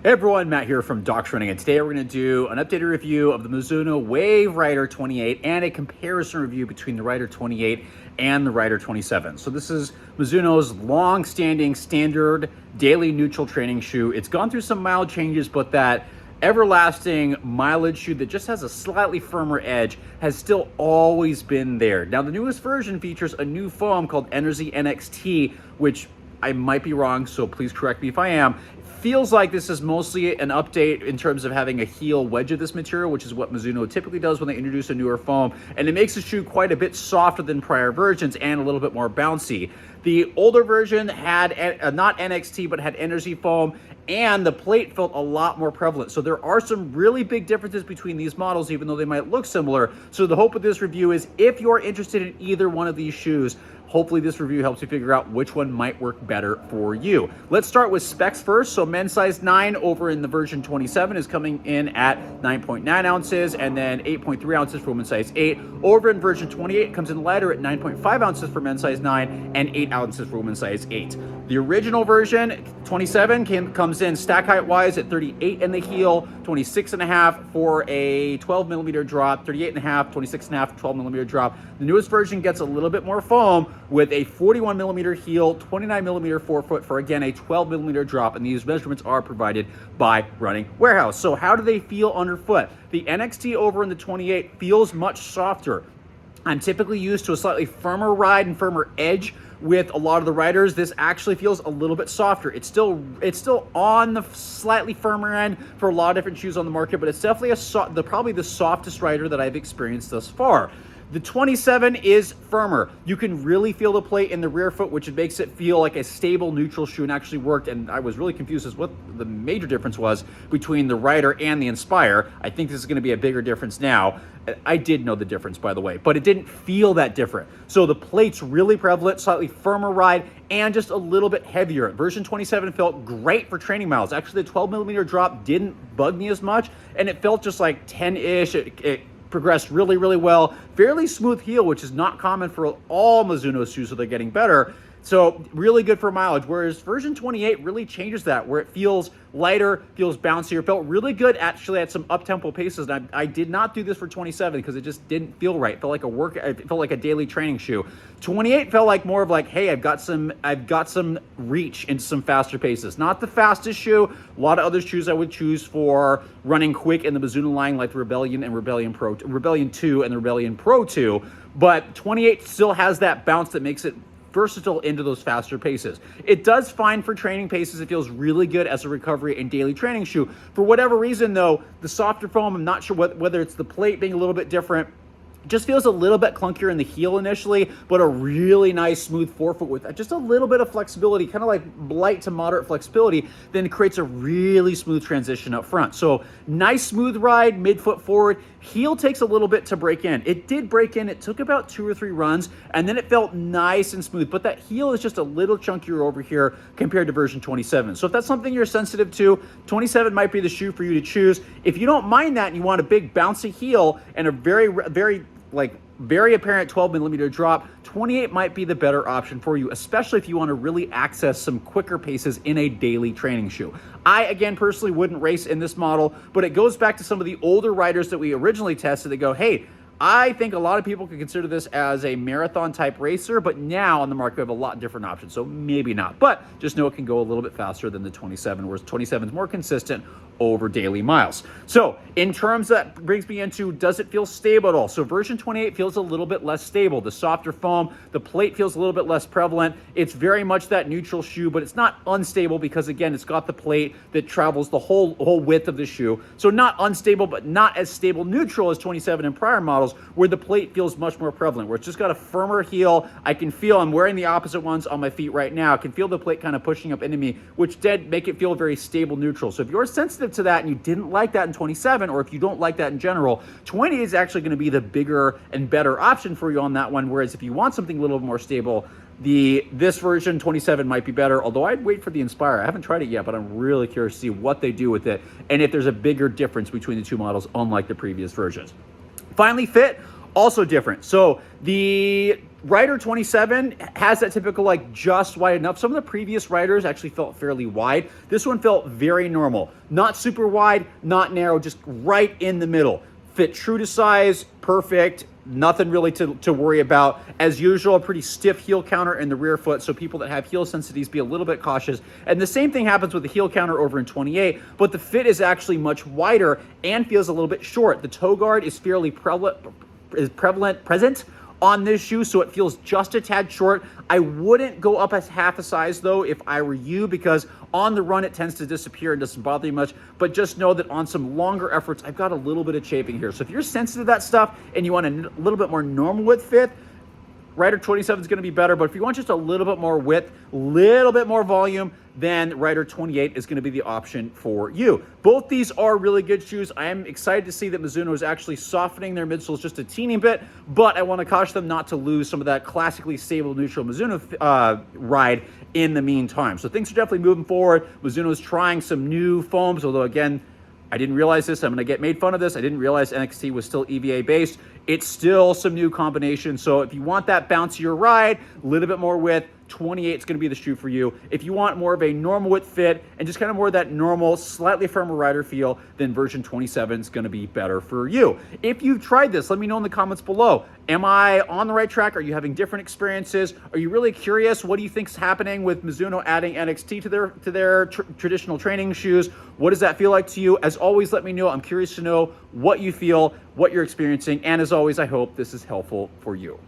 Hey everyone, Matt here from Docs Running, and today we're going to do an updated review of the Mizuno Wave Rider 28 and a comparison review between the Rider 28 and the Rider 27. So this is Mizuno's long-standing standard daily neutral training shoe. It's gone through some mild changes, but that everlasting mileage shoe that just has a slightly firmer edge has still always been there. Now the newest version features a new foam called Energy NXT, which I might be wrong, so please correct me if I am. Feels like this is mostly an update in terms of having a heel wedge of this material, which is what Mizuno typically does when they introduce a newer foam, and it makes the shoe quite a bit softer than prior versions and a little bit more bouncy. The older version had not NXT, but had energy foam, and the plate felt a lot more prevalent. So there are some really big differences between these models, even though they might look similar. So the hope of this review is if you're interested in either one of these shoes, hopefully this review helps you figure out which one might work better for you. Let's start with specs first. So men's size 9 over in the version 27 is coming in at 9.9 ounces, and then 8.3 ounces for women's size 8. Over in version 28, it comes in lighter at 9.5 ounces for men's size 9 and 8 ounces for women's size 8. The original version 27 comes in stack height wise at 38 in the heel, 26.5 for a 12 millimeter drop, 38.5, 26.5, 12 millimeter drop. The newest version gets a little bit more foam with a 41 millimeter heel, 29 millimeter forefoot for, again, a 12 millimeter drop, and these measurements are provided by Running Warehouse. So how do they feel underfoot? The NXT over in the 28 feels much softer. I'm typically used to a slightly firmer ride and firmer edge with a lot of the riders. This actually feels a little bit softer. It's still on the slightly firmer end for a lot of different shoes on the market, but it's definitely probably the softest rider that I've experienced thus far. The 27 is firmer. You can really feel the plate in the rear foot, which makes it feel like a stable neutral shoe and actually worked. And I was really confused as what the major difference was between the Rider and the Inspire. I think this is going to be a bigger difference now. I did know the difference, by the way, but it didn't feel that different. So the plate's really prevalent, slightly firmer ride, and just a little bit heavier. Version 27 felt great for training miles. Actually, the 12 millimeter drop didn't bug me as much, and it felt just like 10-ish. It progressed really, really well. Fairly smooth heel, which is not common for all Mizuno shoes, so they're getting better. So really good for mileage, whereas version 28 really changes that, where it feels lighter, feels bouncier, felt really good actually at some up-tempo paces. And I did not do this for 27 because it just didn't feel right. It felt like a daily training shoe. 28 felt like more of like, hey, I've got some reach into some faster paces. Not the fastest shoe. A lot of other shoes I would choose for running quick in the Mizuno line, like the Rebellion and Rebellion 2 and the Rebellion Pro 2. But 28 still has that bounce that makes it versatile into those faster paces. It does fine for training paces. It feels really good as a recovery and daily training shoe. For whatever reason, though, the softer foam, I'm not sure whether it's the plate being a little bit different, just feels a little bit clunkier in the heel initially, but a really nice smooth forefoot with just a little bit of flexibility, kind of like light to moderate flexibility, then it creates a really smooth transition up front. So nice smooth ride, midfoot forward. Heel takes a little bit to break in. It did break in. It took about 2 or 3 runs, and then it felt nice and smooth, but that heel is just a little chunkier over here compared to version 27. So if that's something you're sensitive to, 27 might be the shoe for you to choose. If you don't mind that and you want a big bouncy heel and a very apparent 12 millimeter drop, 28 might be the better option for you, especially if you want to really access some quicker paces in a daily training shoe. I, again, personally wouldn't race in this model, but it goes back to some of the older riders that we originally tested that go, hey, I think a lot of people could consider this as a marathon type racer, but now on the market we have a lot different options, so maybe not. But just know it can go a little bit faster than the 27, whereas 27 is more consistent over daily miles. So in terms that brings me into, does it feel stable at all? So version 28 feels a little bit less stable. The softer foam, the plate feels a little bit less prevalent. It's very much that neutral shoe, but it's not unstable because, again, it's got the plate that travels the whole width of the shoe. So not unstable, but not as stable neutral as 27 and prior models, where the plate feels much more prevalent, where it's just got a firmer heel. I can feel, I'm wearing the opposite ones on my feet right now. I can feel the plate kind of pushing up into me, which did make it feel very stable neutral. So if you're sensitive to that and you didn't like that in 27, or if you don't like that in general, 20 is actually going to be the bigger and better option for you on that one. Whereas if you want something a little more stable, this version 27 might be better, although I'd wait for the Inspire. I haven't tried it yet, but I'm really curious to see what they do with it and if there's a bigger difference between the two models, unlike the previous versions. Finally, fit. Also different. So the Rider 27 has that typical like just wide enough. Some of the previous Riders actually felt fairly wide. This one felt very normal. Not super wide, not narrow, just right in the middle. Fit true to size, perfect. Nothing really to worry about. As usual, a pretty stiff heel counter in the rear foot, so people that have heel sensitivities, be a little bit cautious. And the same thing happens with the heel counter over in 28, but the fit is actually much wider and feels a little bit short. The toe guard is fairly present on this shoe, so it feels just a tad short. I wouldn't go up as half a size though if I were you, because on the run it tends to disappear and doesn't bother you much. But just know that on some longer efforts, I've got a little bit of chafing here. So if you're sensitive to that stuff and you want a little bit more normal width fit, Rider 27 is going to be better. But if you want just a little bit more width, little bit more volume, then Rider 28 is going to be the option for you. Both these are really good shoes. I am excited to see that Mizuno is actually softening their midsoles just a teeny bit, but I want to caution them not to lose some of that classically stable neutral Mizuno ride in the meantime. So things are definitely moving forward. Mizuno is trying some new foams, although again, I didn't realize this. I'm going to get made fun of this. I didn't realize NXT was still EVA based. It's still some new combinations. So if you want that bouncier ride, a little bit more width, 28 is going to be the shoe for you. If you want more of a normal width fit and just kind of more of that normal, slightly firmer rider feel, then version 27 is going to be better for you. If you've tried this, let me know in the comments below. Am I on the right track? Are you having different experiences? Are you really curious? What do you think is happening with Mizuno adding NXT to their traditional training shoes? What does that feel like to you? As always, let me know. I'm curious to know what you feel, what you're experiencing, and as always, I hope this is helpful for you.